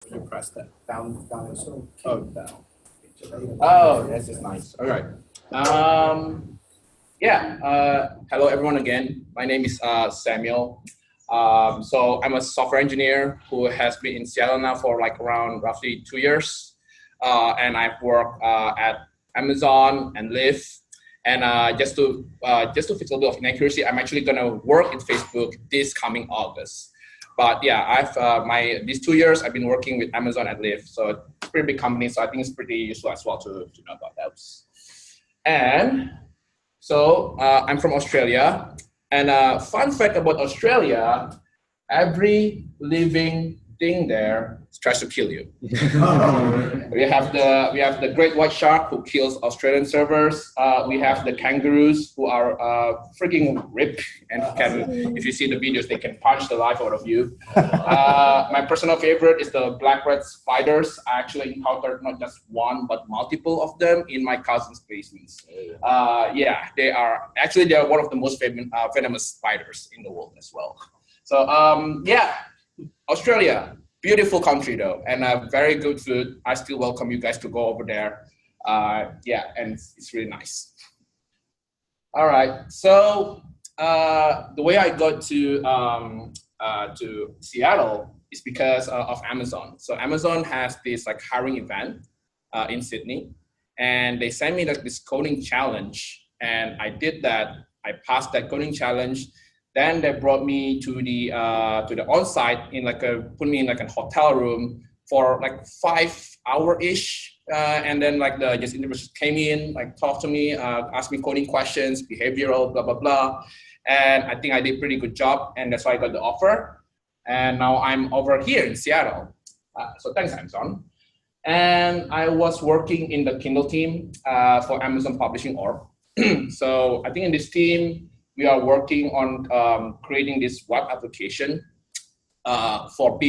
You press that down so down. Oh, this is nice. All right. Hello everyone again. My name is Samuel. So I'm a software engineer who has been in Seattle now for like around roughly 2 years. And I've worked at Amazon and Lyft. And just to fix a little bit of inaccuracy, I'm actually gonna work in Facebook this coming August. But yeah, these 2 years I've been working with Amazon and Lyft, so it's a pretty big company. So I think it's pretty useful as well to know about those. And so I'm from Australia, and fun fact about Australia: every living thing there tries to kill you. we have the great white shark who kills Australian servers. We have the kangaroos who are freaking ripped and can, if you see the videos, they can punch the life out of you. My personal favorite is the black red spiders. I actually encountered not just one but multiple of them in my cousin's basements. They are one of the most venomous spiders in the world as well. So Australia, beautiful country though, and very good food. I still welcome you guys to go over there. And it's really nice. All right, so the way I got to Seattle is because of Amazon. So Amazon has this like hiring event in Sydney, and they sent me like this coding challenge, and I did that. I passed that coding challenge. Then they brought me to the on-site put me in like a hotel room for like 5 hour-ish. And then like the interviewers came in, like talked to me, asked me coding questions, behavioral, blah, blah, blah. And I think I did a pretty good job. And that's why I got the offer. And now I'm over here in Seattle. So thanks, Amazon. And I was working in the Kindle team for Amazon Publishing Org. So I think in this team, we are working on creating this web application for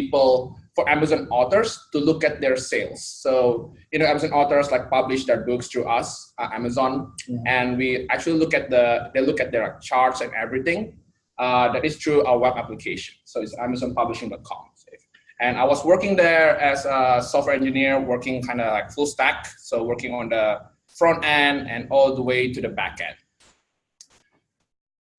Amazon authors to look at their sales. So, Amazon authors like publish their books through us, Amazon, and we actually look at their charts and everything. That is through our web application. So it's amazonpublishing.com. And I was working there as a software engineer, working kind of like full stack. So working on the front end and all the way to the back end.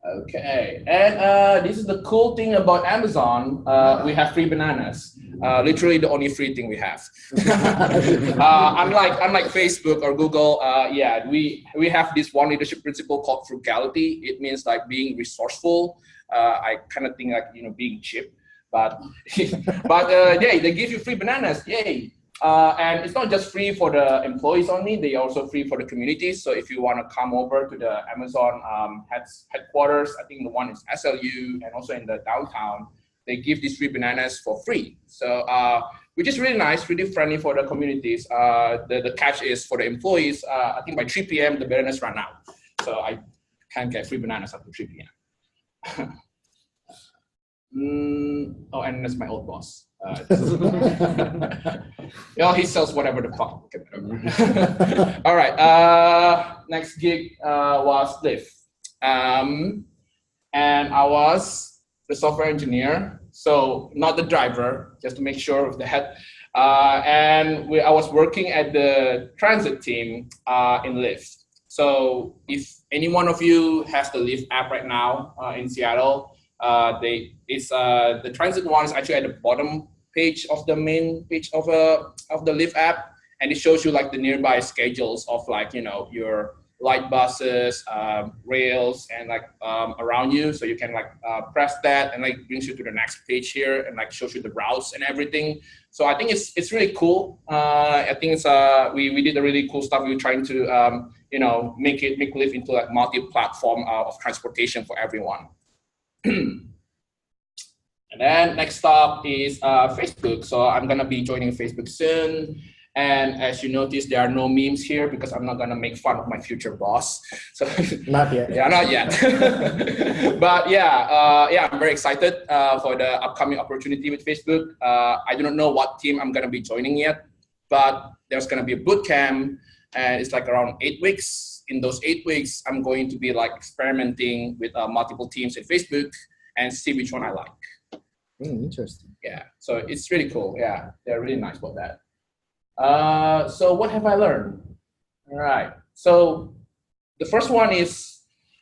Okay, and this is the cool thing about Amazon. We have free bananas. Literally the only free thing we have. Unlike Facebook or Google, we have this one leadership principle called frugality. It means like being resourceful. I kind of think like being cheap, but they give you free bananas. Yay! And it's not just free for the employees only, they are also free for the community. So if you want to come over to the Amazon headquarters, I think the one is SLU and also in the downtown, they give these free bananas for free. So which is really nice, really friendly for the communities. The catch is for the employees, I think by 3 p.m. the bananas run out. So I can't get free bananas after 3 p.m. And that's my old boss. He sells whatever the fuck. All right. Next gig was Lyft, and I was the software engineer, so not the driver, just to make sure of the head. I was working at the transit team in Lyft. So if any one of you has the Lyft app right now in Seattle, the transit one is actually at the bottom page of the main page of the Lyft app, and it shows you like the nearby schedules of like your light buses, rails, and like around you. So you can like press that and like brings you to the next page here and like shows you the routes and everything. So I think it's really cool. I think it's we did a really cool stuff. We were trying to make Lyft into like multi-platform of transportation for everyone. And then next stop is Facebook. So I'm gonna be joining Facebook soon. And as you notice, there are no memes here because I'm not gonna make fun of my future boss. So not yet. Yeah, not yet. But I'm very excited for the upcoming opportunity with Facebook. I do not know what team I'm gonna be joining yet, but there's gonna be a boot camp, and it's like around 8 weeks. In those 8 weeks, I'm going to be like experimenting with multiple teams in Facebook and see which one I like. Interesting. Yeah, so it's really cool. Yeah, they're really nice about that. So what have I learned? All right. So the first one is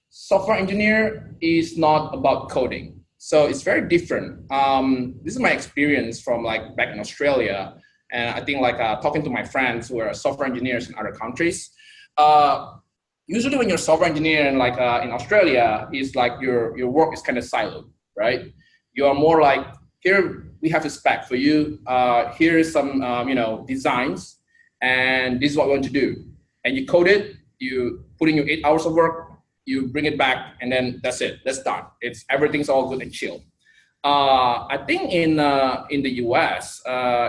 software engineer is not about coding. So it's very different. This is my experience from like back in Australia. And I think like talking to my friends who are software engineers in other countries. Uh, Usually when you're a software engineer in like in Australia, is like your work is kind of siloed, right? You are more like, here we have a spec for you. Here is some designs, and this is what we want to do. And you code it, you put in your 8 hours of work, you bring it back, and then that's it. That's done. It's everything's all good and chill. I think in the US,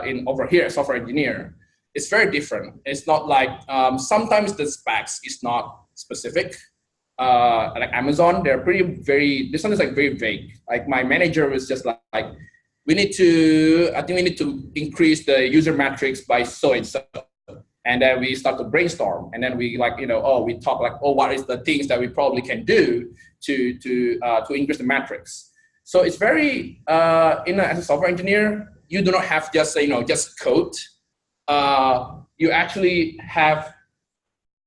in over here, as software engineer, it's very different. It's not like sometimes the specs is not specific. Like Amazon, they're this one is like very vague. Like my manager was just like, I think we need to increase the user metrics by so and so. And then we start to brainstorm, and then we we talk like, what is the things that we probably can do to increase the metrics. So it's very as a software engineer, you do not have just just code. You actually have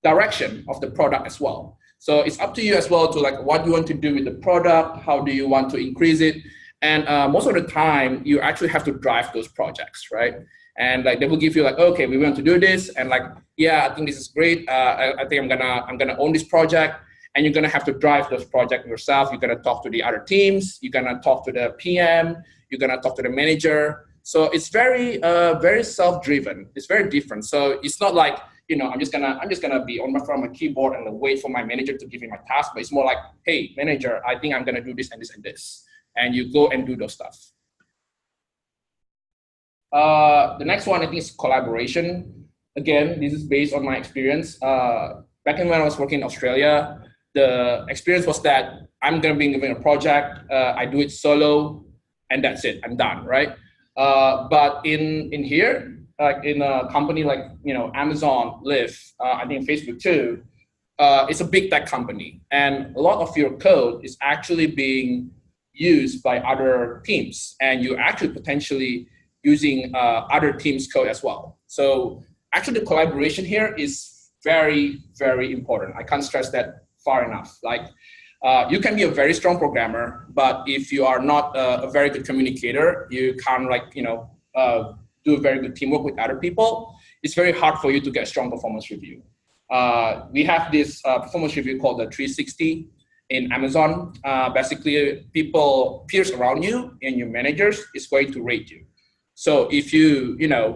direction of the product as well. So it's up to you as well to like what you want to do with the product, how do you want to increase it, and most of the time you actually have to drive those projects, right? And like they will give you like, okay, we want to do this, and like, yeah, I think this is great. I think I'm gonna own this project, and you're gonna have to drive those projects yourself. You're gonna talk to the other teams. You're gonna talk to the PM. You're gonna talk to the manager. So it's very very self-driven. It's very different. So it's not like I'm just gonna be on my keyboard and wait for my manager to give me my task. But it's more like, hey, manager, I think I'm gonna do this and this and this, and you go and do those stuff. The next one I think is collaboration. Again, this is based on my experience. Back when I was working in Australia, the experience was that I'm gonna be given a project. I do it solo, and that's it. I'm done, right? But in here, like in a company like Amazon, Lyft, I think Facebook too, it's a big tech company, and a lot of your code is actually being used by other teams, and you're actually potentially using other teams' code as well. So actually, the collaboration here is very, very important. I can't stress that far enough. Like, you can be a very strong programmer, but if you are not a very good communicator, you can't do very good teamwork with other people. It's very hard for you to get a strong performance review. We have this performance review called the 360 in Amazon. Basically, peers around you and your managers is going to rate you. So if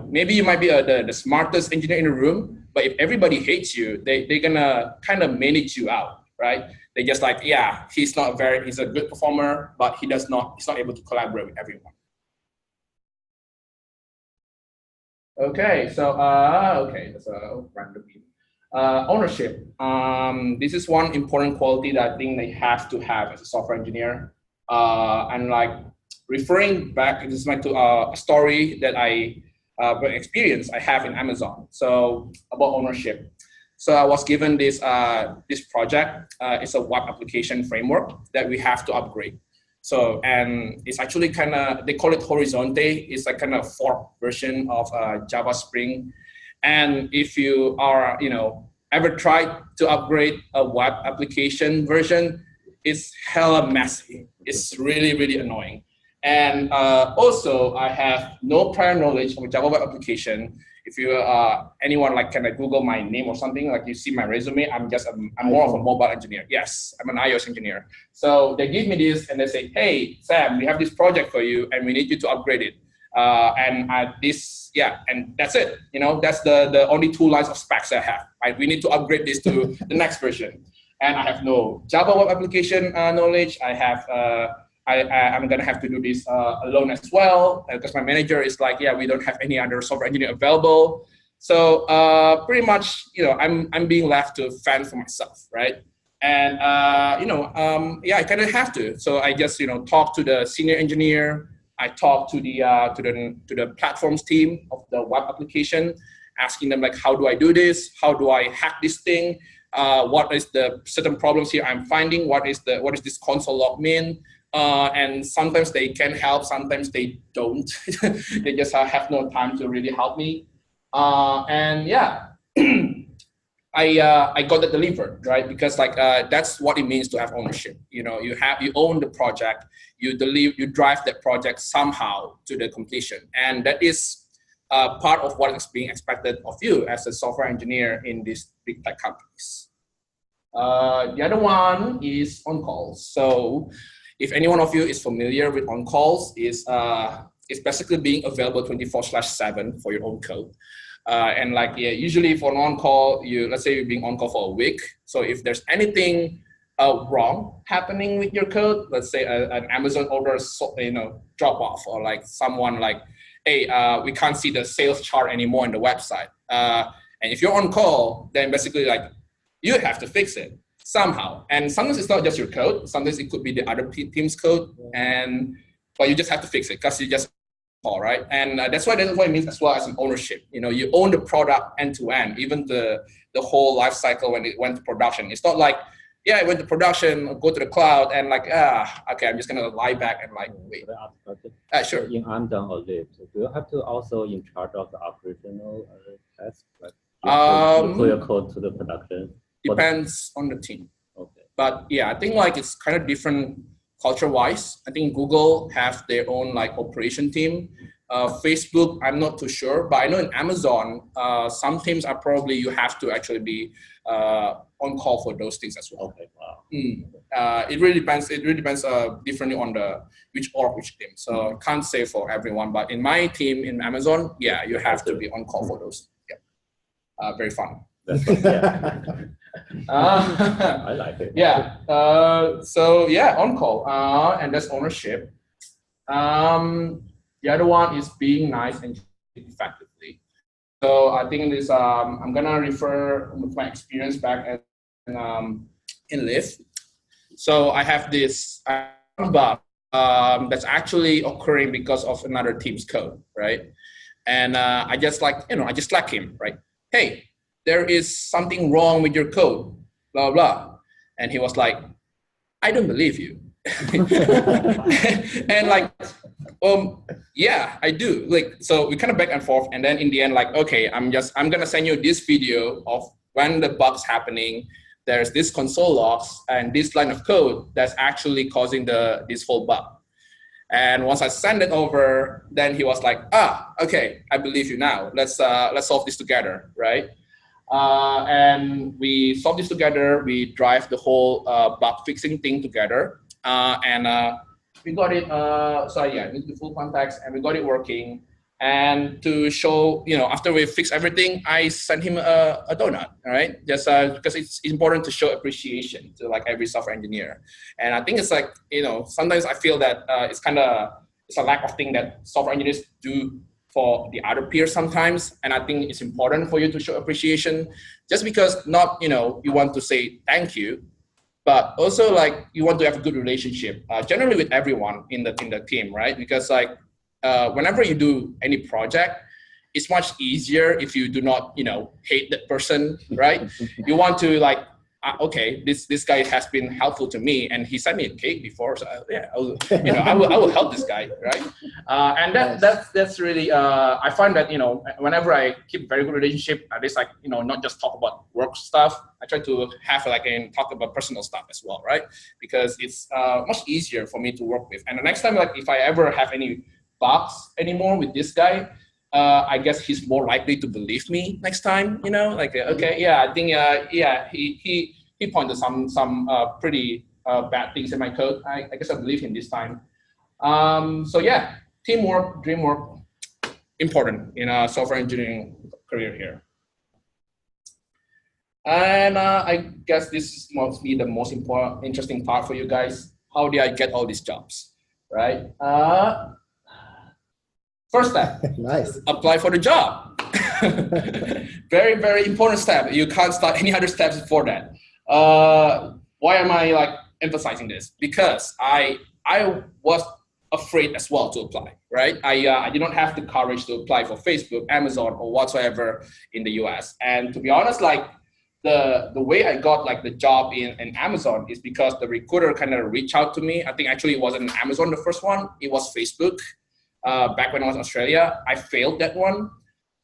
maybe you might be the smartest engineer in the room, but if everybody hates you, they're gonna kind of manage you out, right? They just like, yeah, he's a good performer, but he's not able to collaborate with everyone. Okay, so that's a random view. Ownership. This is one important quality that I think they have to have as a software engineer. And like referring back, this is to a story that experience I have in Amazon. So about ownership. So I was given this project. It's a web application framework that we have to upgrade. So, and it's actually they call it Horizonte. It's like kind of fork version of Java Spring. And if you are, ever tried to upgrade a web application version, it's hella messy. It's really, really annoying. And also, I have no prior knowledge of a Java web application. If you anyone can I Google my name or something, like you see my resume, I'm more of a mobile engineer. Yes, I'm an iOS engineer. So they give me this and they say, hey, Sam, we have this project for you and we need you to upgrade it. And that's it. That's the only 2 lines of specs I have. Right? We need to upgrade this to the next version. And I have no Java web application knowledge. I'm gonna have to do this alone as well because my manager is like, yeah, we don't have any other software engineer available. So pretty much, I'm being left to fend for myself, right? And I kind of have to. So I just talk to the senior engineer. I talk to the platforms team of the web application, asking them like, how do I do this? How do I hack this thing? What is the certain problems here I'm finding? What is this console log mean? And sometimes they can help, sometimes they don't. They just have no time to really help me. And yeah, I got that delivered, right? Because like that's what it means to have ownership. You know, you own the project, you drive that project somehow to the completion, and that is part of what is being expected of you as a software engineer in these big tech companies. The other one is on calls. So if any one of you is familiar with on calls, it's basically being available 24/7 for your own code. And like, yeah, usually for an on-call, let's say you're being on-call for a week. So if there's anything wrong happening with your code, let's say an Amazon order, drop off, or like someone like, hey, we can't see the sales chart anymore on the website. And if you're on call, then basically like you have to fix it somehow. And sometimes it's not just your code. Sometimes it could be the other team's code, but you just have to fix it because you just call, right? And that's what it means as well as an ownership. You know, you own the product end to end, even the whole life cycle when it went to production. It's not like, yeah, it went to production, go to the cloud, and like, okay, I'm just gonna lie back and like wait. Sure. In Amazon or Live, do you have to also in charge of the operational tasks, like deploy your code to the production? Depends on the team. Okay. But yeah, I think like it's kind of different culture-wise. I think Google have their own like operation team. Facebook, I'm not too sure, but I know in Amazon, some teams are probably you have to actually be on call for those things as well. Okay, wow. It really depends. It really depends differently on which team. So I can't say for everyone, but in my team in Amazon, yeah, you have to be on call for those. Yeah, very fun. That's fun, yeah. I like it. Yeah. So yeah, on call, and that's ownership. The other one is being nice and effectively. So I think this, I'm gonna refer with my experience back in Lyft. So I have this bug that's actually occurring because of another team's code, right? And I just like him, right? Hey, there is something wrong with your code, blah, blah. And he was like, I don't believe you. And like, yeah, I do. Like, so we kind of back and forth. And then in the end, like, okay, I'm going to send you this video of when the bug's happening. There's this console logs and this line of code that's actually causing this whole bug. And once I send it over, then he was like, okay, I believe you now. Let's solve this together, right? And we solve this together. We drive the whole bug fixing thing together. And we got it, with the full context, and we got it working. And to show, after we fix everything, I sent him a donut, all right? Just because it's important to show appreciation to like every software engineer. And I think it's like, sometimes I feel that it's a lack of thing that software engineers do for the other peers sometimes. And I think it's important for you to show appreciation, just because not, you want to say thank you, but also like you want to have a good relationship, generally with everyone in the team, right? Because like whenever you do any project, it's much easier if you do not, hate that person, right? You want to like, okay, this guy has been helpful to me, and he sent me a cake before, so yeah, I will help this guy, right? And that's really I find that whenever I keep very good relationship, at least like not just talk about work stuff, I try to have like and talk about personal stuff as well, right? Because it's much easier for me to work with. And the next time, like if I ever have any bugs anymore with this guy, I guess he's more likely to believe me next time, like, okay, yeah, I think, yeah, he pointed some pretty bad things in my code. I guess I believe him this time. So yeah, teamwork, dreamwork, important in a software engineering career here. And I guess this must be the most interesting part for you guys. How did I get all these jobs, right? First step, Nice. Apply for the job. Very, very important step. You can't start any other steps before that. Why am I like emphasizing this? Because I was afraid as well to apply, right? I did not have the courage to apply for Facebook, Amazon, or whatsoever in the US. And to be honest, like the way I got like the job in Amazon is because the recruiter kind of reached out to me. I think actually it wasn't Amazon, the first one. It was Facebook. Back when I was in Australia, I failed that one.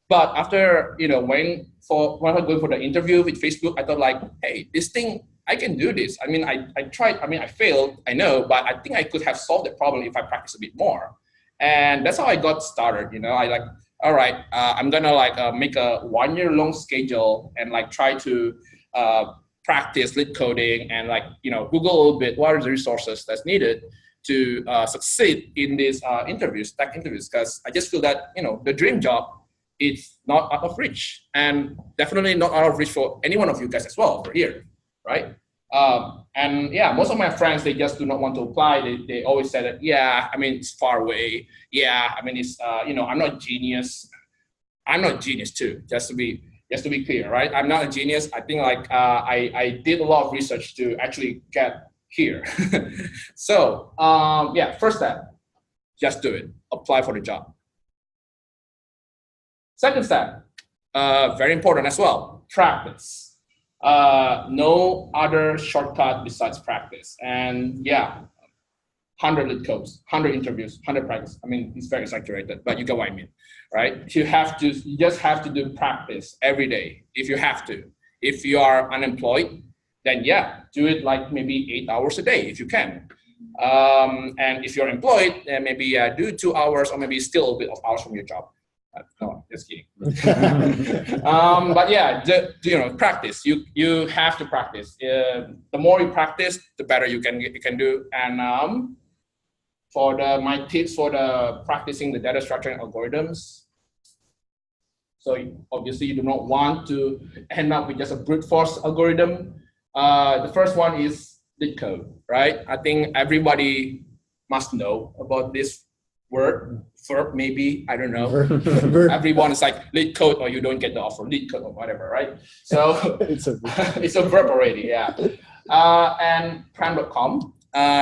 But after, when I was going for the interview with Facebook, I thought like, hey, this thing, I can do this. I mean, I tried, I failed, I know, but I think I could have solved the problem if I practiced a bit more. And that's how I got started. I like, all right, I'm gonna like make a 1 year long schedule and like try to practice lead coding and like, Google a little bit, what are the resources that's needed to succeed in these tech interviews. Because I just feel that, the dream job, it's not out of reach, and definitely not out of reach for any one of you guys as well over here, right? And yeah, most of my friends, they just do not want to apply. They always say that, yeah, it's far away. Yeah, it's, I'm not a genius. I'm not a genius too, just to be clear, right? I'm not a genius. I think like I did a lot of research to actually get here. So yeah, first step, just do it. Apply for the job. Second step, very important as well, practice. No other shortcut besides practice. And yeah, 100 lead codes, 100 interviews, 100 practice. It's very exaggerated, but you get what I mean, right? You just have to do practice every day if you have to. If you are unemployed, then yeah, do it like maybe 8 hours a day if you can. And if you're employed, then maybe do 2 hours or maybe still a bit of hours from your job. No, just kidding. But yeah, practice. You have to practice. The more you practice, the better you can do. And for my tips for the practicing the data structure and algorithms. So obviously you do not want to end up with just a brute force algorithm. The first one is lead code, right? I think everybody must know about this verb, maybe, I don't know. Everyone is like lead code or you don't get the offer, lead code or whatever, right? So it's a verb already, yeah. And Phan.com.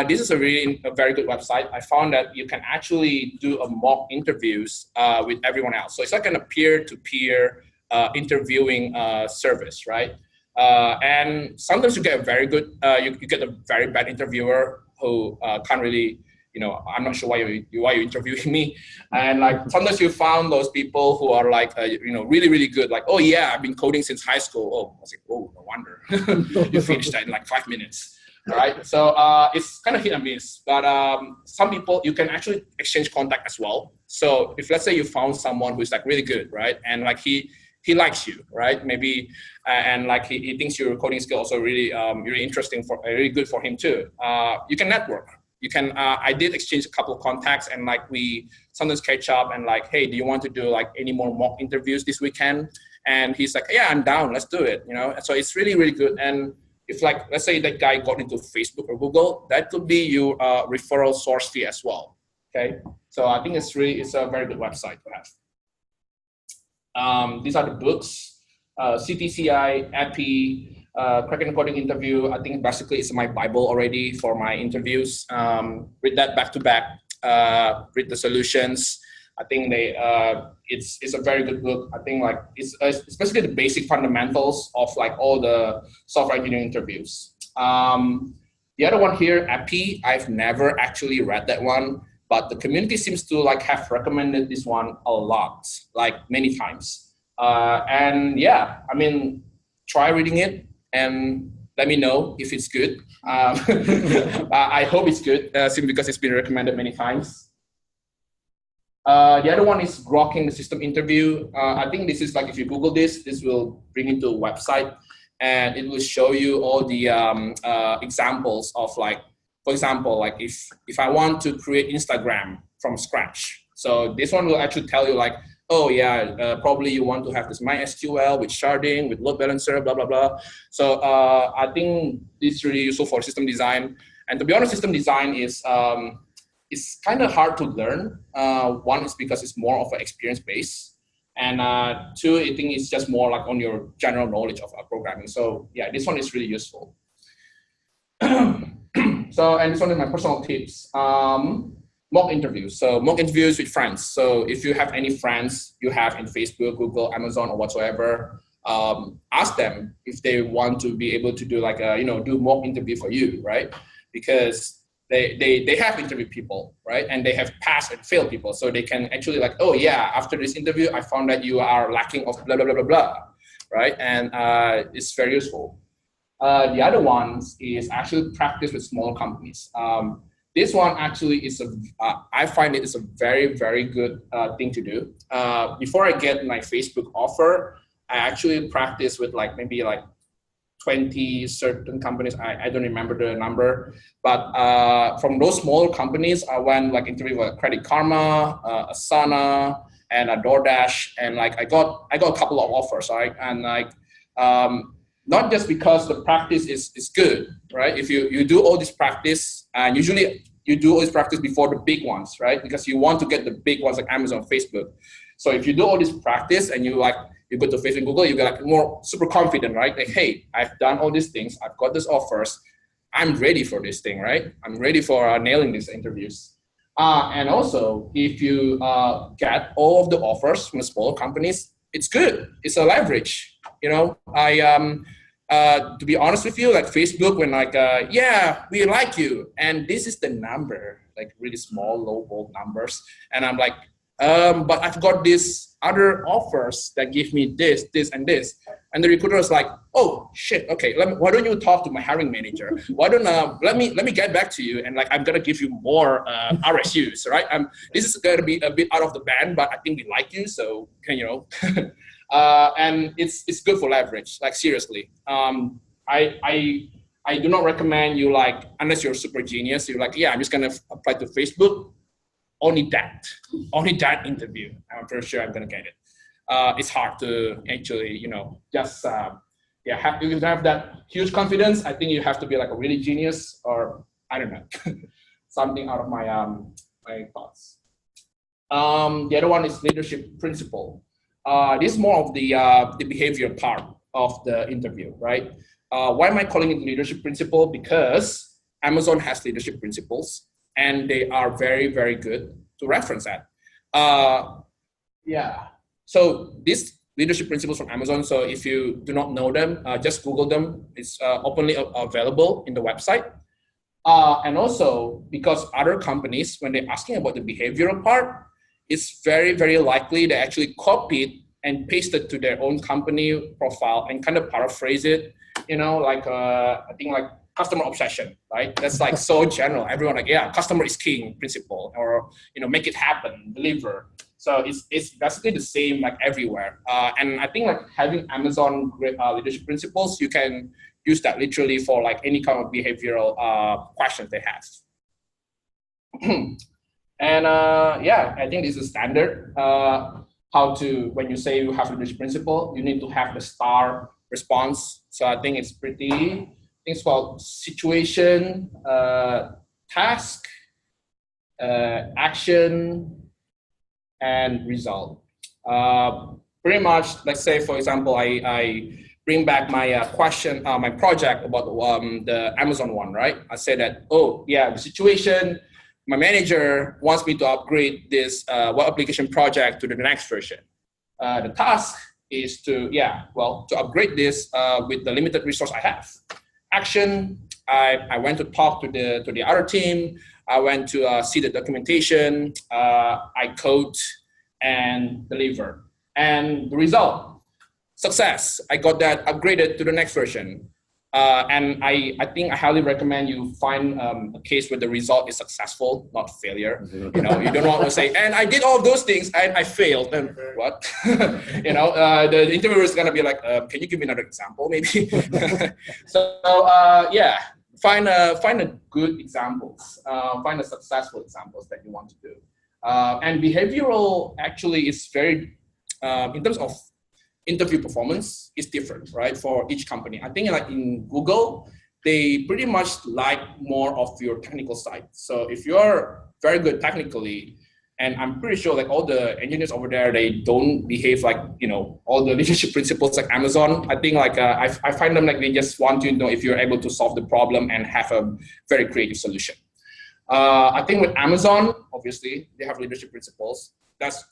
This is a very good website. I found that you can actually do a mock interviews with everyone else. So it's like a peer-to-peer interviewing service, right? And sometimes you get a very good, you get a very bad interviewer who can't really, I'm not sure why you're interviewing me. And like sometimes you found those people who are like, really, really good. Like, oh yeah, I've been coding since high school. Oh, I was like, oh, no wonder you finished that in like 5 minutes. All right. So it's kind of hit and miss, but some people you can actually exchange contact as well. So if let's say you found someone who's like really good, right? And like he likes you, right? Maybe, and like he thinks your coding skill also really, really interesting really good for him too. You can network. You can, I did exchange a couple of contacts and like we sometimes catch up and like, hey, do you want to do like any more mock interviews this weekend? And he's like, yeah, I'm down, let's do it. So it's really, really good. And if like, let's say that guy got into Facebook or Google, that could be your referral source fee as well. Okay. So I think it's a very good website to have. These are the books, CTCI, API, Kraken Coding Interview. I think basically it's my Bible already for my interviews. Read that back to back, read the solutions. I think it's a very good book. I think like it's basically the basic fundamentals of like all the software engineering interviews. The other one here, API, I've never actually read that one, but the community seems to like have recommended this one a lot, like many times. And yeah, try reading it and let me know if it's good. I hope it's good, simply because it's been recommended many times. The other one is Grokking the System Interview. I think this is like, if you Google this will bring you to a website and it will show you all the examples of like, for example, like if I want to create Instagram from scratch. So this one will actually tell you like, oh yeah, probably you want to have this MySQL with sharding, with load balancer, blah, blah, blah. So I think this is really useful for system design. And to be honest, system design is it's kind of hard to learn. One is because it's more of an experience base. And two, I think it's just more like on your general knowledge of programming. So yeah, this one is really useful. So, and this one is my personal tips. Mock interviews. So mock interviews with friends. So if you have any friends you have in Facebook, Google, Amazon, or whatsoever, ask them if they want to be able to do like a, do mock interview for you, right? Because they have interviewed people, right? And they have passed and failed people. So they can actually like, oh yeah, after this interview, I found that you are lacking of blah, blah, blah, blah, blah, right? And it's very useful. The other ones is actually practice with small companies. This one actually is I find it is a very, very good thing to do. Before I get my Facebook offer, I actually practice with like maybe like 20 certain companies. I don't remember the number, but from those small companies, I went like interview with Credit Karma, Asana, and a DoorDash, and like I got a couple of offers, right? And like not just because the practice is good, right? If you do all this practice, and usually you do all this practice before the big ones, right? Because you want to get the big ones like Amazon, Facebook. So if you do all this practice and you go to Facebook, Google, you get like more super confident, right? Like, hey, I've done all these things. I've got these offers. I'm ready for this thing, right? I'm ready for nailing these interviews. And also, if you get all of the offers from the small companies, it's good. It's a leverage. To be honest with you, like Facebook, when like, yeah, we like you, and this is the number, like really small, low bold numbers, and I'm like, but I've got these other offers that give me this, and this. And the recruiter is like, oh shit, okay, why don't you talk to my hiring manager? Why don't let me get back to you, and like I'm gonna give you more RSUs, right? This is gonna be a bit out of the band, but I think we like you, so can and it's good for leverage, like seriously. I do not recommend you like, unless you're a super genius, you're like, yeah, I'm just gonna apply to Facebook. Only that interview, I'm pretty sure I'm gonna get it. It's hard to actually, just if you have that huge confidence, I think you have to be like a really genius, or I don't know, something out of my my thoughts. The other one is leadership principle. This is more of the behavior part of the interview, right? Why am I calling it leadership principle? Because Amazon has leadership principles, and they are very, very good to reference that. So these leadership principles from Amazon, so if you do not know them, just Google them. It's openly available in the website. And also, because other companies, when they're asking about the behavioral part, it's very, very likely they actually copied and pasted to their own company profile and kind of paraphrase it, I think like customer obsession, right? That's like so general. Everyone like, yeah, customer is king principle, or, make it happen, deliver. So it's basically the same like everywhere. And I think like having Amazon leadership principles, you can use that literally for like any kind of behavioral questions they have. And I think this is standard. When you say you have leadership principle, you need to have the STAR response. So I think it's things called situation, task, action, and result. Pretty much, let's say, for example, I bring back my my project about the Amazon one, right? I said that, oh yeah, the situation, my manager wants me to upgrade this web application project to the next version. The task is to upgrade this with the limited resource I have. Action, I went to talk to the other team. I went to see the documentation. I code and deliver. And the result, success. I got that upgraded to the next version. And I think I highly recommend you find a case where the result is successful, not failure. You don't want to say, and I did all of those things and I failed. And what? The interviewer is gonna be like, can you give me another example, maybe? Find a good examples. Find a successful examples that you want to do. And behavioral actually is very, in terms of interview performance, is different, right? For each company. I think like in Google, they pretty much like more of your technical side. So if you're very good technically, and I'm pretty sure like all the engineers over there, they don't behave like, all the leadership principles like Amazon. I think like, I find them like they just want to know if you're able to solve the problem and have a very creative solution. I think with Amazon, obviously, they have leadership principles.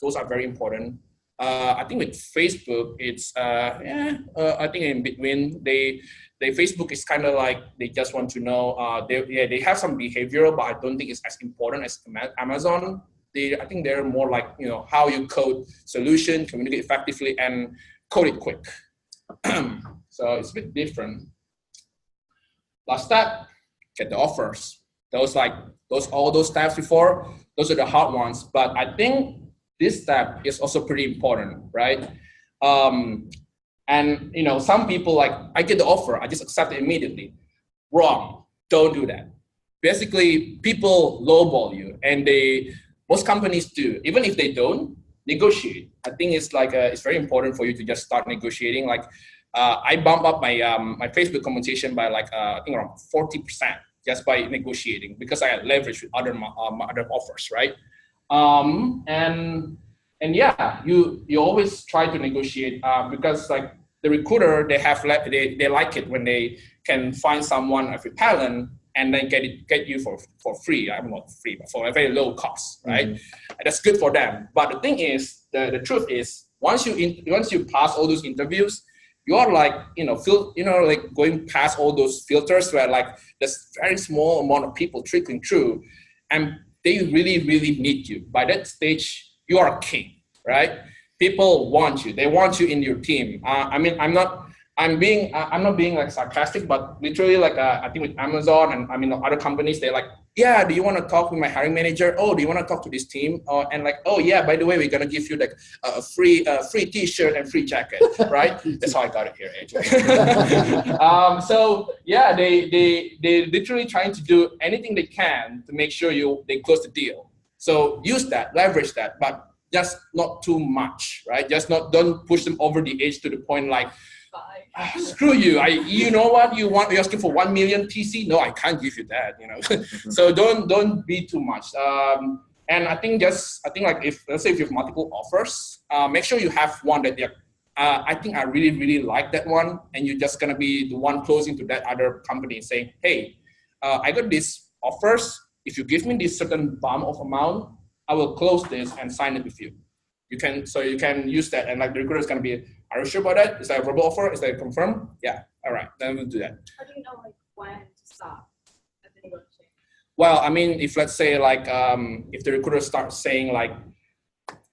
Those are very important. I think with Facebook, it's I think in between they Facebook is kind of like they just want to know they have some behavioral, but I don't think it's as important as Amazon. I think they're more like how you code solution, communicate effectively, and code it quick. So it's a bit different. Last step, get the offers. All those steps before, those are the hard ones. But I think this step is also pretty important, right? And some people like, I get the offer, I just accept it immediately. Wrong, don't do that. Basically, people lowball you, and most companies do. Even if they don't, negotiate. I think it's like it's very important for you to just start negotiating. Like I bump up my my Facebook compensation by like I think around 40% just by negotiating, because I had leverage with other offers, right? And yeah, you always try to negotiate because like the recruiter, they like it when they can find someone of your talent and then get you for free. I'm not free, but for a very low cost, right? Mm-hmm. That's good for them. But the thing is, the truth is, once you pass all those interviews, you are like like going past all those filters where like there's very small amount of people trickling through, and they really need you. By that stage, you are a king, right? People want you. They want you in your team. I mean, I'm not being like sarcastic, but literally like I think with Amazon and I mean other companies, they're like, yeah, do you want to talk with my hiring manager? Oh, do you want to talk to this team? And like, oh yeah, by the way, we're gonna give you like a free T-shirt and free jacket, right? That's how I got it here, actually. So yeah, they literally trying to do anything they can to make sure they close the deal. So use that, leverage that, but just not too much, right? Don't push them over the edge to the point like, screw you. You know what you want? You're asking for 1 million TC? No, I can't give you that. So don't be too much. And I think like let's say if you have multiple offers, make sure you have one that I think I really like that one, and you're just gonna be the one closing to that other company saying, hey, I got these offers. If you give me this certain bump of amount, I will close this and sign it with you. You can use that, and like the recruiter is gonna be, are you sure about that? Is that a verbal offer? Is that confirmed? Yeah. All right. Then we'll do that. How do you know like when to stop at the negotiation? Well, I mean, if let's say like if the recruiter starts saying like,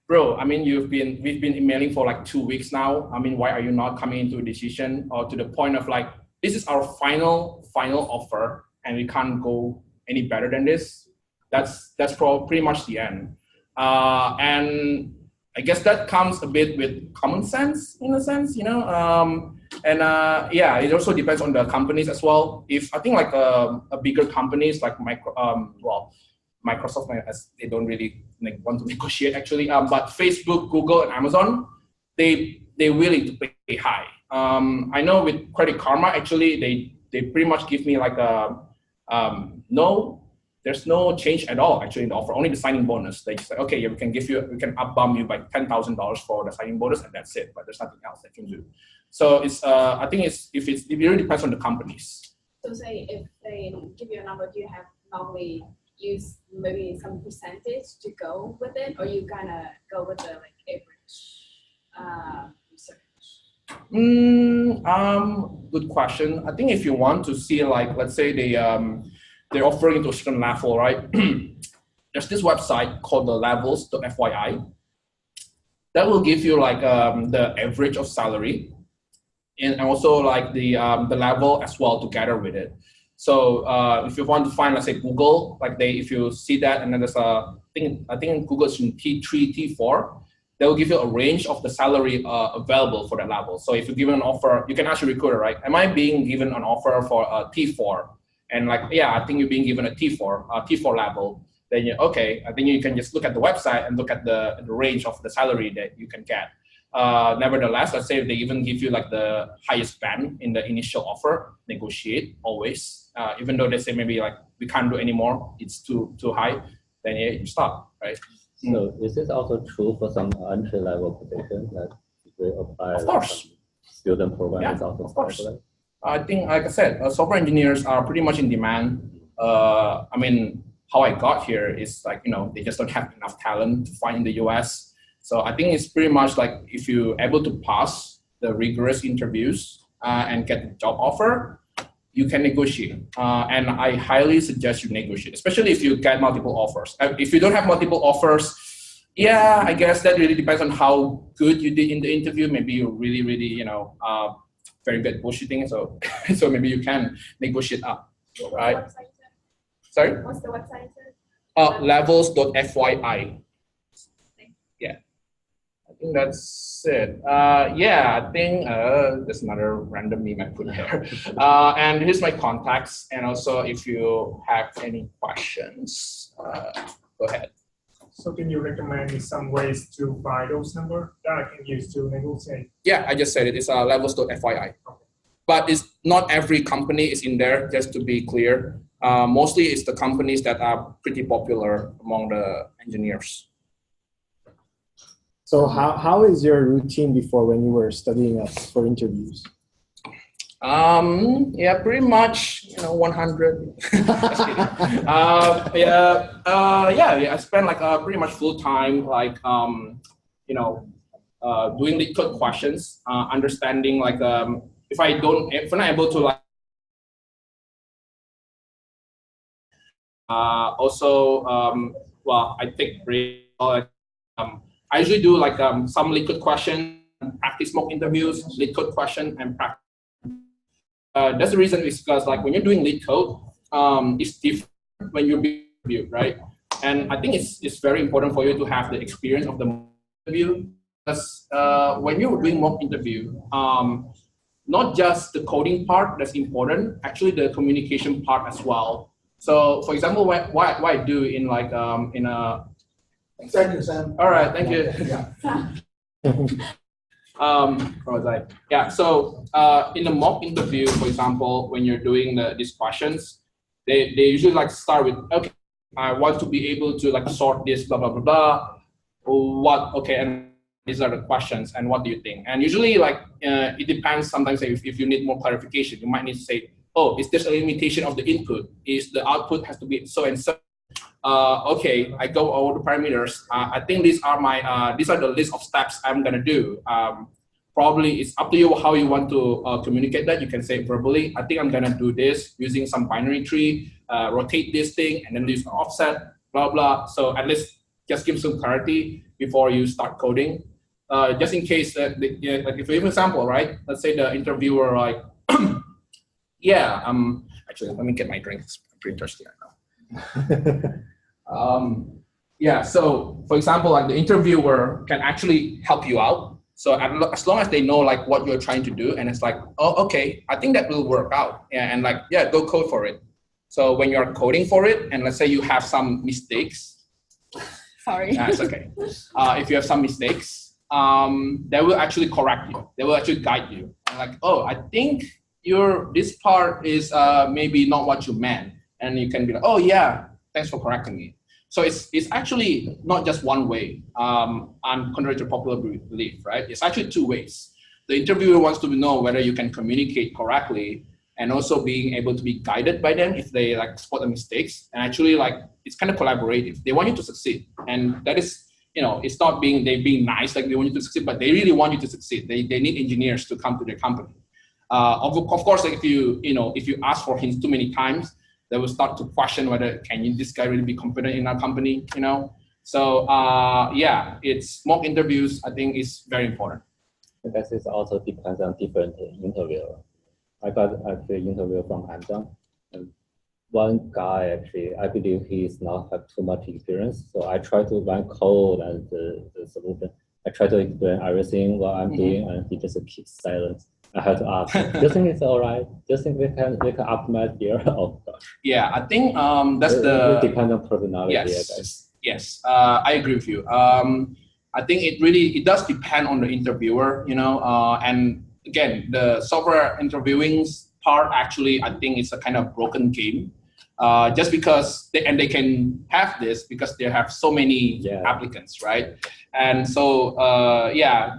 bro, I mean, we've been emailing for like 2 weeks now. I mean, why are you not coming into a decision? Or to the point of like, this is our final offer, and we can't go any better than this. That's pretty much the end. And I guess that comes a bit with common sense in a sense, yeah, it also depends on the companies as well. If I think like a bigger companies like Microsoft, they don't really want to negotiate actually, but Facebook, Google, and Amazon, they're willing to pay high. I know with Credit Karma, actually, they pretty much give me like there's no change at all actually in the offer, only the signing bonus. They just say, okay, yeah, we can up bump you by $10,000 for the signing bonus, and that's it. But there's nothing else they can do. So it's I think it really depends on the companies. So say if they give you a number, do you have normally use maybe some percentage to go with it, or you kinda go with the like average research? Good question. I think if you want to see like, let's say they're offering to a certain level, right? There's this website called the levels.fyi that will give you like the average of salary and also like the level as well together with it. So if you want to find, let's say Google, like if you see that, and then there's I think Google's in T3, T4, they will give you a range of the salary available for that level. So if you're given an offer, you can ask your recruiter, right? Am I being given an offer for a T4? And like, yeah, I think you're being given a T4 level. Then okay. I think you can just look at the website and look at the range of the salary that you can get. Nevertheless, let's say if they even give you like the highest band in the initial offer, negotiate always. Even though they say maybe like we can't do anymore, it's too high, then yeah, you stop, right? So is this also true for some entry level positions that they apply? Of course. Like student program is also of course. popular? I think, like I said, software engineers are pretty much in demand. I mean, how I got here is like, they just don't have enough talent to find in the US. So I think it's pretty much like if you're able to pass the rigorous interviews and get the job offer, you can negotiate. And I highly suggest you negotiate, especially if you get multiple offers. If you don't have multiple offers, yeah, I guess that really depends on how good you did in the interview. Maybe you're really, really, very good bullshitting. So, so maybe you can negotiate up, right? Sorry? What's the website? Levels.fyi. Yeah. I think that's it. Yeah, I think there's another random meme I put here. And here's my contacts. And also, if you have any questions, go ahead. So can you recommend me some ways to find those numbers that I can use to negotiate? Yeah, I just said it. It's levels.fyi. Okay. But it's not every company is in there, just to be clear. Mostly it's the companies that are pretty popular among the engineers. So how is your routine before when you were studying us for interviews? Yeah, pretty much, 100. I spent like pretty much full time, like, doing the code questions, understanding like, if I'm not able to like, well, I take break. I usually do like some liquid question, practice mock interviews, lead code question, and practice. That's the reason is because like when you're doing lead code, it's different when you're being interviewed, right? And I think it's very important for you to have the experience of the mock interview, because when you're doing mock interview, not just the coding part that's important, actually the communication part as well. So for example, what I do in like in a Thank you, Sam. All right, thank you. Where was I? Yeah, so in the mock interview, for example, when you're doing these questions, they usually like start with, okay, I want to be able to like sort this, blah, blah, blah, blah. Okay, and these are the questions, and what do you think? And usually like, it depends sometimes if you need more clarification, you might need to say, oh, is there a limitation of the input? Is the output has to be so and so? Okay, I go over the parameters. I think these are the list of steps I'm gonna do. Probably it's up to you how you want to communicate that. You can say verbally, I think I'm gonna do this using some binary tree, rotate this thing, and then use an offset, blah, blah. So at least just give some clarity before you start coding. Just in case, like if you have an example, right? Let's say the interviewer like, yeah, actually, let me get my drink. It's pretty thirsty right now. Yeah, so for example, like the interviewer can actually help you out. So as long as they know like what you're trying to do, and it's like, oh, okay, I think that will work out. Yeah, and like, yeah, go code for it. So when you're coding for it, and let's say you have some mistakes. Sorry. That's okay. If you have some mistakes, they will actually correct you. They will actually guide you. And like, oh, I think this part is maybe not what you meant. And you can be like, oh yeah, thanks for correcting me. So it's actually not just one way, contrary to popular belief, right? It's actually two ways. The interviewer wants to know whether you can communicate correctly, and also being able to be guided by them if they like spot the mistakes. And actually like, it's kind of collaborative. They want you to succeed. And that is, it's not they being nice, like they want you to succeed, but they really want you to succeed. They need engineers to come to their company. Of course, like if you ask for hints too many times, they will start to question whether this guy really be confident in our company, So yeah, it's mock interviews, I think is very important. I guess it also depends on different interviewer. I got actually interview from Amazon, and one guy actually, I believe he is not have too much experience. So I try to run code and the solution. I try to explain everything what I'm doing, and he just keeps silent. I have to ask, do you think it's all right? Do you think we can optimize here? Oh gosh. Yeah, I think that's it depends on personality. Yes, I agree with you. I think it does depend on the interviewer, and again, the software interviewing part actually, I think it's a kind of broken game. Just because they can have this because they have so many applicants, right? And so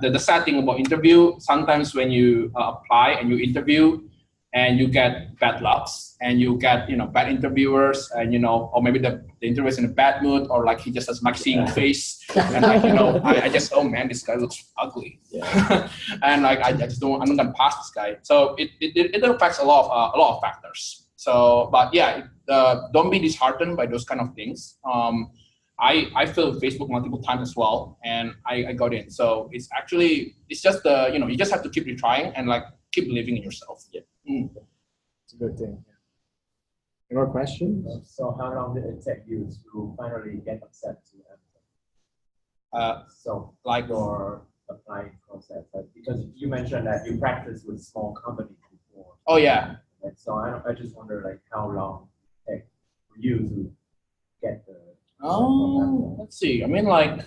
the sad thing about interview, sometimes when you apply and you interview, and you get bad lucks, and you get bad interviewers, and or maybe the interviewer's in a bad mood, or like he just has Maxine face, and like I just, oh man, this guy looks ugly, and like I'm not gonna pass this guy. So it affects a lot of factors. So, but yeah, don't be disheartened by those kind of things. I failed Facebook multiple times as well, and I got in. So it's just you just have to keep retrying and like keep believing in yourself. Yeah. It's a good thing. Any more questions? So how long did it take you to finally get accepted to Amazon? So like your applying process, because you mentioned that you practiced with small companies before. Oh yeah. And so I just wonder like how long it takes for you to get the. Let's see. I mean, like,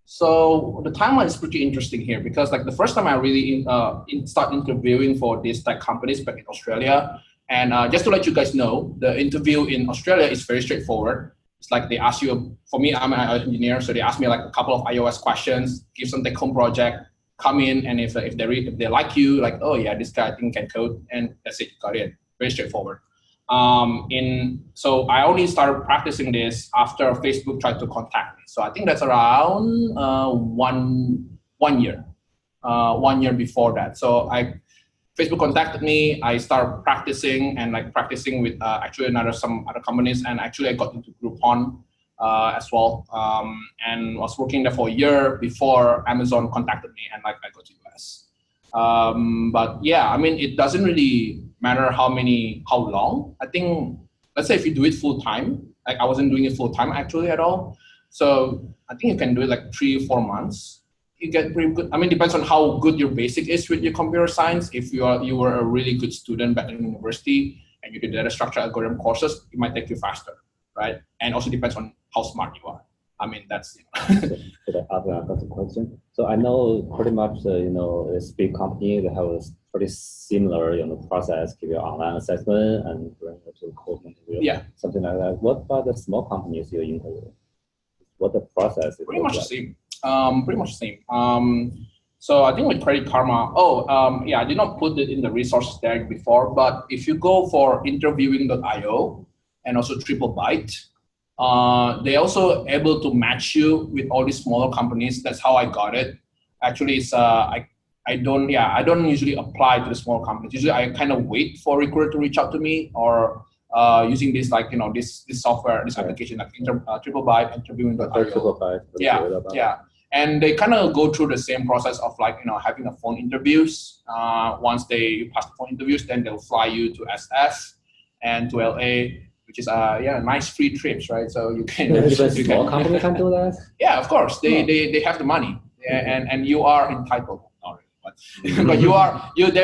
so the timeline is pretty interesting here because like the first time I really start interviewing for these tech companies back in Australia, and just to let you guys know, the interview in Australia is very straightforward. It's like they ask you, for me, I'm an iOS engineer, so they ask me like a couple of iOS questions, give some take-home project, come in, and if they like you, like, oh yeah, this guy I think can code, and that's it, you got in. Very straightforward. So I only started practicing this after Facebook tried to contact me. So I think that's around 1 year, 1 year before that. So Facebook contacted me. I started practicing with actually some other companies, and actually I got into Groupon as well, and was working there for a year before Amazon contacted me, and like I got to US. But yeah, I mean, it doesn't really matter how long. I think, let's say if you do it full time, like I wasn't doing it full time actually at all. So I think you can do it like 3 or 4 months. You get pretty good. I mean, depends on how good your basic is with your computer science. If you were a really good student back in university and you did data structure algorithm courses, it might take you faster, right? And also depends on how smart you are. I mean, that's Could I ask a question? So I know pretty much this big company, they have a pretty similar process, give you online assessment and bring it to code interview. Yeah, something like that. What about the small companies you interview? What the process is? Pretty much the same. Pretty much the same. So I think with Credit Karma, yeah, I did not put it in the resources there before, but if you go for interviewing.io and also TripleByte, they also able to match you with all these smaller companies. That's how I got it. Actually, it's I don't usually apply to the small companies. Usually, I kind of wait for a recruiter to reach out to me, or using this this software, this application like TripleByte, interviewing.io. Yeah. And they kind of go through the same process of having a phone interviews. Once you pass the phone interviews, then they'll fly you to SF and to LA. Which is nice free trips, right? So you can. Even small company can do that. Yeah, of course. They have the money, and you are entitled. Not really,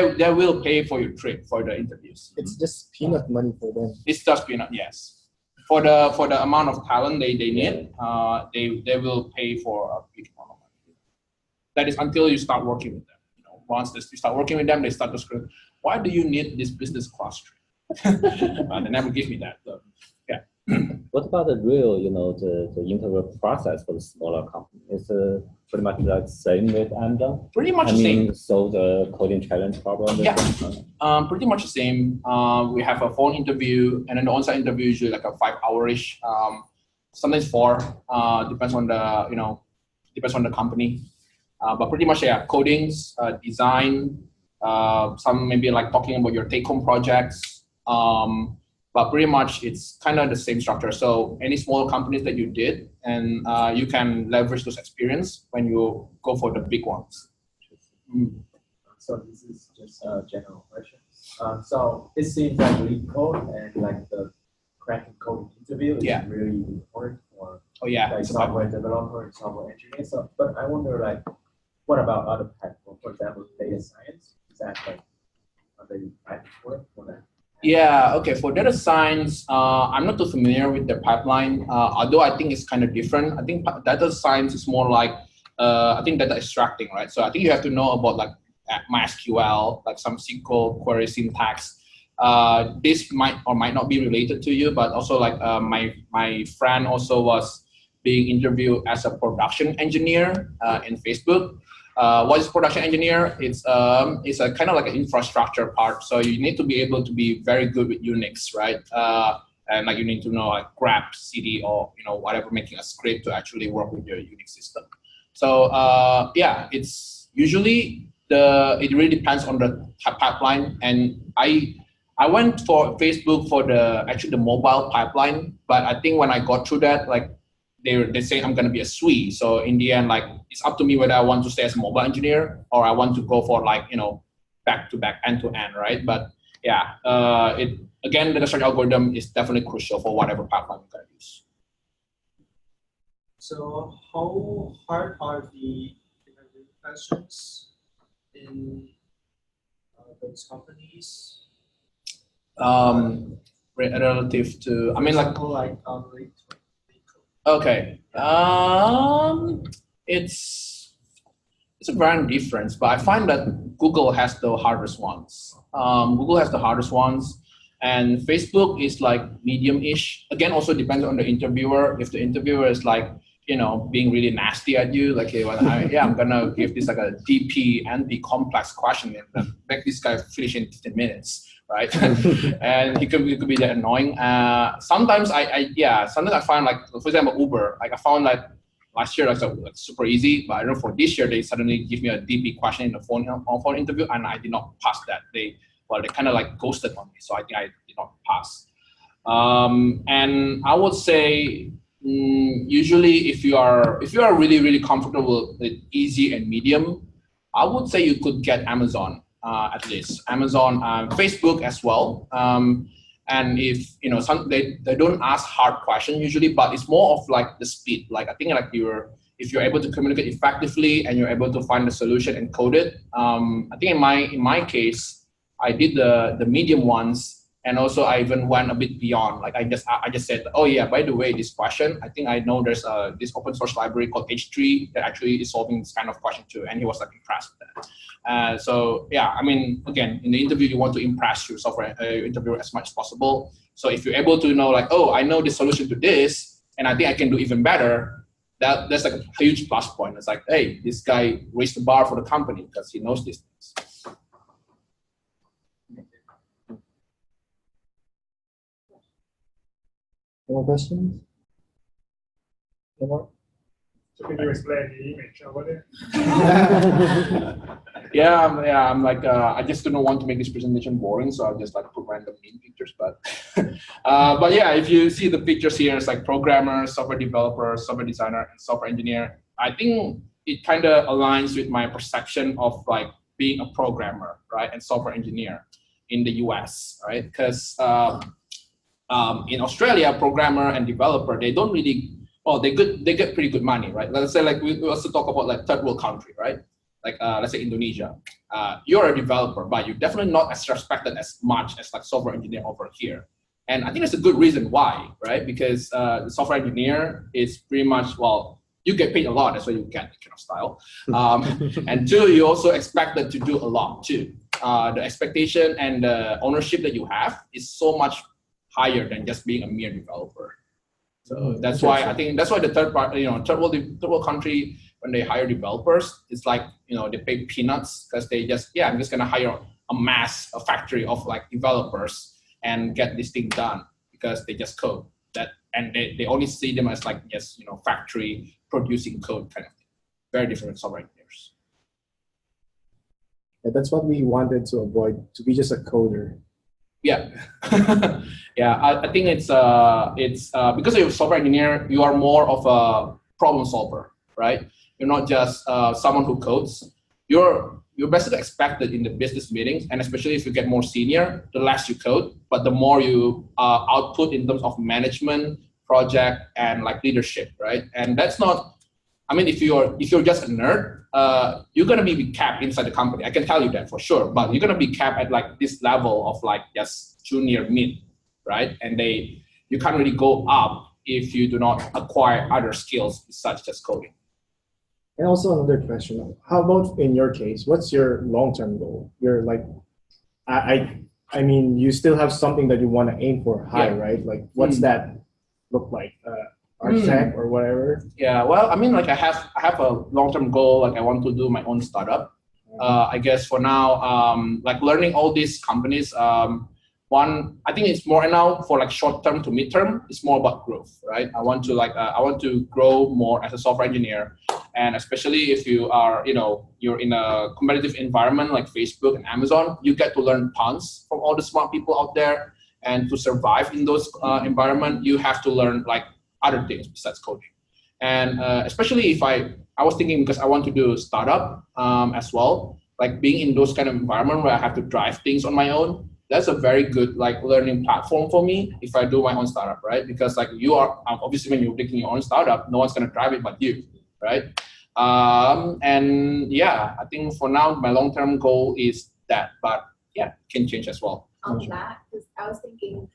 but they will pay for your trip for the interviews. It's just peanut money for them. It's just peanut, yes. For the amount of talent they need, they will pay for a big amount of money. That is until you start working with them. Once you start working with them, they start to scream, "Why do you need this business class trip?" They never give me that. So, yeah. What about the real, the interview process for the smaller company? Is pretty much the same with Amazon? Pretty much the same. So the coding challenge problem? Yeah, pretty much the same. We have a phone interview, and then the on-site interview is usually like a 5-hour-ish. Sometimes 4. Depends on the company. But pretty much, yeah, codings, design, some maybe like talking about your take-home projects. But pretty much it's kind of the same structure. So any small companies that you did, and you can leverage those experience when you go for the big ones. So this is just a general question. So it seems like lead code and like the cracking code interview is really important for like software developer and software engineer. So, but I wonder what about other platforms? For example, data science. Is that are they platform for that? Yeah, okay, for data science, I'm not too familiar with the pipeline, although I think it's kind of different. I think data science is more like, I think data extracting, right? So I think you have to know about like MySQL, like some SQL query syntax. This might or might not be related to you, but also like my friend also was being interviewed as a production engineer in Facebook. what is production engineer? It's a kind of like an infrastructure part. So you need to be able to be very good with Unix, right? And like you need to know like grep, cd, or whatever, making a script to actually work with your Unix system. So yeah, it's usually it really depends on the pipeline. And I went for Facebook for the mobile pipeline, but I think when I got through that, like they say I'm gonna be a SWE. So in the end, like it's up to me whether I want to stay as a mobile engineer or I want to go for like back to back, end to end, right? But yeah, again, the search algorithm is definitely crucial for whatever pipeline you're gonna use. So how hard are the interview questions in those companies? Relative to, I mean, like okay, it's a grand difference, but I find that Google has the hardest ones. Google has the hardest ones, and Facebook is like medium-ish. Again, also depends on the interviewer. If the interviewer is like, being really nasty at you, like, hey, well, I'm gonna give this like a DP and the complex question and make this guy finish in 15 minutes, right? And he could be that annoying. Sometimes sometimes I find like, for example, Uber, like I found like last year like super easy, but I don't know, for this year they suddenly give me a DP question in the phone interview, and I did not pass that. They kind of like ghosted on me, so I think I did not pass. And I would say usually if you are really really comfortable with easy and medium, I would say you could get Amazon, at least Amazon, Facebook as well. And if they don't ask hard questions usually, but it's more of like the speed. Like I think like if you're able to communicate effectively and you're able to find the solution and code it. I think in my case, I did the medium ones. And also, I even went a bit beyond. Like I just said, oh yeah, by the way, this question, I think I know there's this open source library called H3 that actually is solving this kind of question too. And he was like impressed with that. So yeah, I mean, again, in the interview, you want to impress your software interviewer as much as possible. So if you're able to know, like, oh, I know the solution to this, and I think I can do even better, that's like a huge plus point. It's like, hey, this guy raised the bar for the company because he knows these things. Any more questions? No more? So can you explain the image over there? I'm like, I just don't want to make this presentation boring, so I'll just like put random meme pictures. But but yeah, if you see the pictures here, it's like programmer, software developer, software designer, and software engineer. I think it kind of aligns with my perception of like being a programmer, right, and software engineer in the US, right? Because in Australia, programmer and developer, they don't really, they get pretty good money, right? Let's say like we also talk about like third world country, right? Like let's say Indonesia. You're a developer, but you're definitely not as respected as much as like software engineer over here. And I think there's a good reason why, right? Because the software engineer is pretty much, you get paid a lot, that's why you get that kind of style. And two, you also expected to do a lot too. The expectation and the ownership that you have is so much higher than just being a mere developer. So that's why I think that's why the third world country, when they hire developers, it's like they pay peanuts because they just I'm just gonna hire a factory of like developers and get this thing done because they just code that, and they only see them as like just factory producing code kind of thing. Very different with software engineers. Yeah, that's what we wanted to avoid, to be just a coder. Yeah, yeah. I think it's because you're a software engineer, you are more of a problem solver, right? You're not just someone who codes. You're basically expected in the business meetings, and especially if you get more senior, the less you code, but the more you output in terms of management, project, and like leadership, right? And that's not. I mean, if you're just a nerd, you're gonna be capped inside the company. I can tell you that for sure. But you're gonna be capped at like this level of like just junior mid, right? And you can't really go up if you do not acquire other skills such as coding. And also another question: how about in your case? What's your long-term goal? You're like, I mean, you still have something that you want to aim for high, right? Like, what's that look like? or tech or whatever? Yeah, well, I mean, like I have a long-term goal. Like I want to do my own startup. I guess for now, like learning all these companies. I think it's more now for like short-term to mid-term. It's more about growth, right? I want to grow more as a software engineer, and especially if you are, you're in a competitive environment like Facebook and Amazon, you get to learn tons from all the smart people out there. And to survive in those environment, you have to learn like other things besides coding. And especially if I was thinking, because I want to do startup as well, like being in those kind of environment where I have to drive things on my own. That's a very good like learning platform for me if I do my own startup, right? Because like you are obviously when you're making your own startup, no one's gonna drive it but you, right? And yeah, I think for now my long-term goal is that, but yeah, can change as well. On that, because I was thinking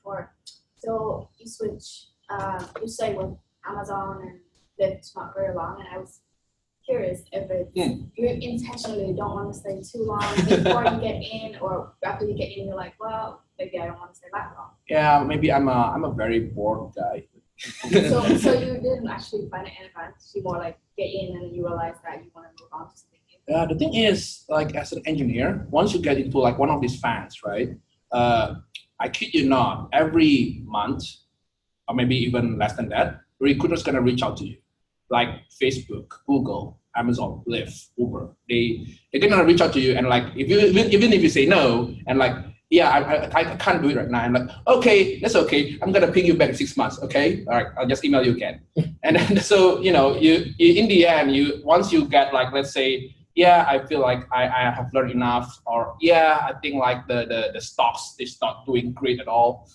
so you switch, you stay with Amazon and lived not very long, and I was curious if it's you intentionally don't want to stay too long before you get in, or after you get in, you're like, well, maybe I don't want to stay that long. Yeah, maybe I'm a very bored guy. So you didn't actually find it in advance. You more like get in and you realize that you want to move on to something new. The thing is, like as an engineer, once you get into like one of these fans, right? I kid you not, every month, or maybe even less than that, recruiters gonna reach out to you, like Facebook, Google, Amazon, Lyft, Uber. They're gonna reach out to you, and like even if you say no, and like I can't do it right now, and like okay, that's okay, I'm gonna ping you back in 6 months, okay? All right, I'll just email you again, and then, so you in the end, once you get like let's say. Yeah, I feel like I have learned enough, or yeah, I think like the stocks is not doing great at all.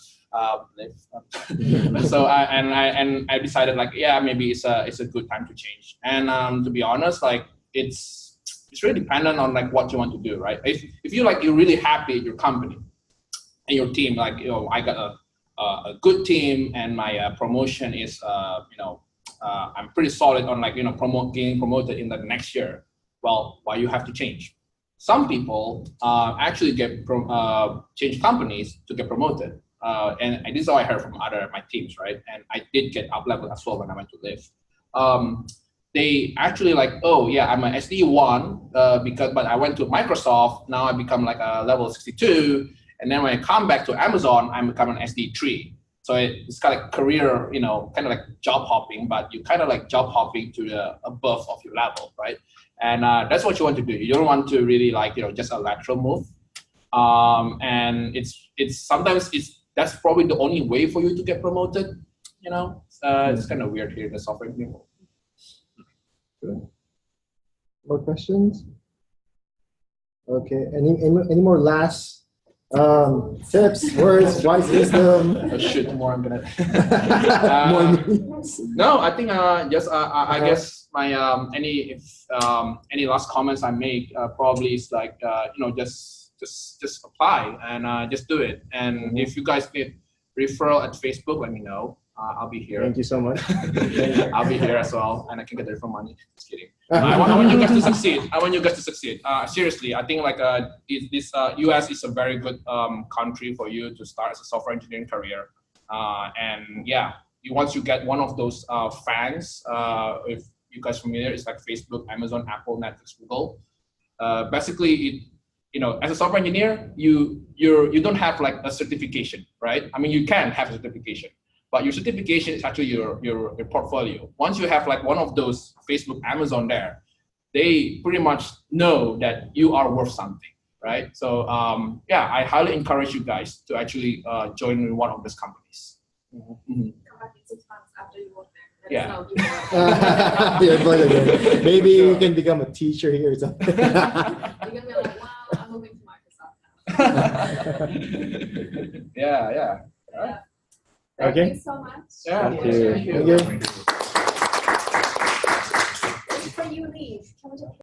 So I decided like yeah, maybe it's a good time to change. And to be honest, like it's really dependent on like what you want to do, right? If you like you're really happy at your company and your team, like I got a good team and my promotion is I'm pretty solid on like getting promoted in the next year. Well, why you have to change? Some people actually change companies to get promoted, and this is how I heard from my teams, right? And I did get up level as well when I went to Lyft. They actually like, oh yeah, I'm an SD1 but I went to Microsoft. Now I become like a level 62, and then when I come back to Amazon, I become an SD3. So it's kind of like career, kind of like job hopping, but you kind of like job hopping to the above of your level, right? And that's what you want to do. You don't want to really like, just a lateral move. And sometimes that's probably the only way for you to get promoted. It's kind of weird here in the software engineering. Good. More questions? Okay. Any more last tips, words, wise wisdom? Oh, shit, more I'm gonna. More memes. No, I think I guess my any last comments I make probably is like just apply and just do it. And if you guys need referral at Facebook, let me know. I'll be here. Thank you so much. I'll be here as well, and I can get the referral money. Just kidding. I want you guys to succeed. Seriously, I think like this US is a very good country for you to start as a software engineering career. And yeah, once you get one of those fans, if you guys familiar, it's like Facebook, Amazon, Apple, Netflix, Google. Basically, as a software engineer, you don't have like a certification, right? I mean, you can have a certification. But your certification is actually your portfolio. Once you have like one of those Facebook, Amazon there, they pretty much know that you are worth something, right? So yeah, I highly encourage you guys to actually join one of those companies. Come back in 6 months after you work there. Yeah. Yeah, maybe you can become a teacher here or something. You're gonna be like, wow, I'm moving to Microsoft now. Yeah. All right. Okay. Thank you so much. Yeah, Thank you. Thank you. Thank you. Before you leave, can we just